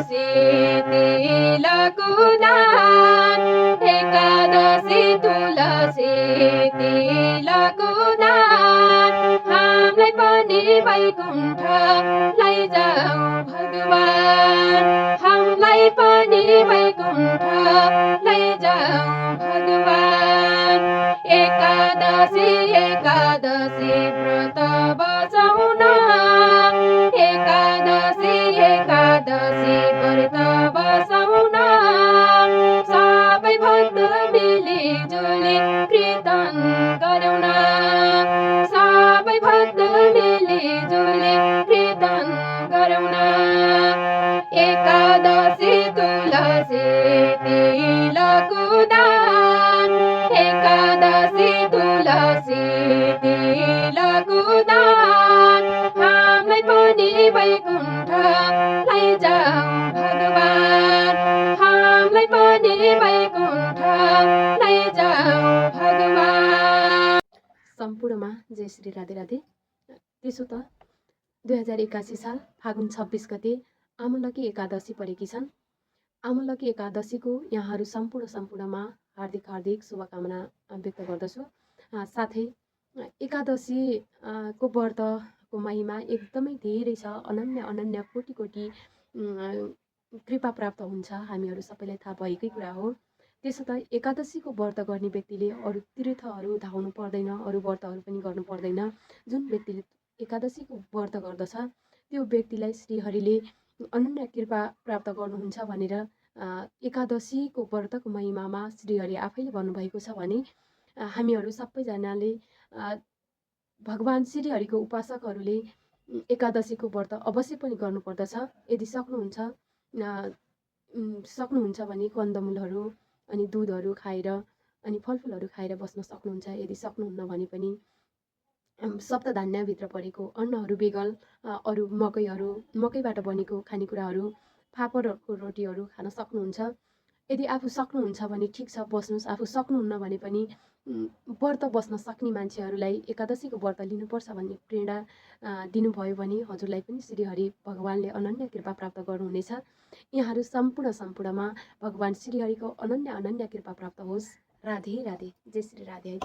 एकादशी तिलको दान, एकादशी तुलसी तिलको दान, हामीलाई पनि वैकुण्ठ लैजाऊ भगवान, हामीलाई पनि वैकुण्ठ लैजाऊ भगवान। एकादशी एकादशी व्रत बसाउन, एकादशी एकादशी व्रत बसाउन, सबै भक्त मिलिजुली कीर्तन गरौँ न, सबै भक्त मिलिजुली कीर्तन गरौँ न। एकादशी तुलसी तिलको दान, एकादशी तुलसी तिलको दान, हामीलाई पनि वैकुण्ठ लैजाऊ भगवान, हामीलाई पनि वैकुण्ठ लैजाऊ भगवान। सम्पूर्णमा जय श्री राधे राधे। त्यसो त 2081 साल फागुन 26 गते आमलकी एकादशी परेकी छन्। आमलकी एकादशीको यहाँहरू सम्पूर्णमा हार्दिक हार्दिक शुभकामना व्यक्त गर्दछु। साथै एकादशी को व्रतको महिमा एकदमै धेरै छ, अनन्य अनन्य कोटि कोटि कृपा प्राप्त हुन्छ, हामीहरू सबैलाई थाहा भएकै कुरा हो। त्यसो त एकादशीको व्रत गर्ने व्यक्तिले अरू तीर्थहरू धाउनु पर्दैन, अरू व्रतहरू पनि गर्नु पर्दैन। जुन व्यक्तिले एकादशीको व्रत गर्दछ त्यो व्यक्तिलाई श्रीहरिले अनन्य कृपा प्राप्त गर्नुहुन्छ भनेर एकादशीको व्रतको महिमामा श्रीहरि आफैले भन्नुभएको छ भने हामीहरू सबैजनाले भगवान श्रीहरिको उपासकहरूले एकादशीको व्रत अवश्य पनि गर्नुपर्दछ। यदि सक्नुहुन्छ भने कन्दमूलहरू अनि दुधहरू खाएर अनि फलफुलहरू खाएर बस्न सक्नुहुन्छ। यदि सक्नुहुन्न भने पनि सप्तधान्यभित्र परेको अन्नहरू बेगल अरू मकैबाट बनेको खानेकुराहरू फापरको रोटीहरू खान सक्नुहुन्छ। यदि आफू सक्नुहुन्छ भने ठिक छ बस्नुहोस्, आफू सक्नुहुन्न भने पनि व्रत बस्न सक्ने मान्छेहरूलाई एकादशीको व्रत लिनुपर्छ भन्ने प्रेरणा दिनुभयो भने हजुरलाई पनि श्रीहरि भगवानले अनन्य कृपा प्राप्त गर्नुहुनेछ। यहाँहरू सम्पूर्णमा भगवान श्रीहरिको अनन्य अनन्य कृपा प्राप्त होस्। राधे राधे, जय श्री राधे।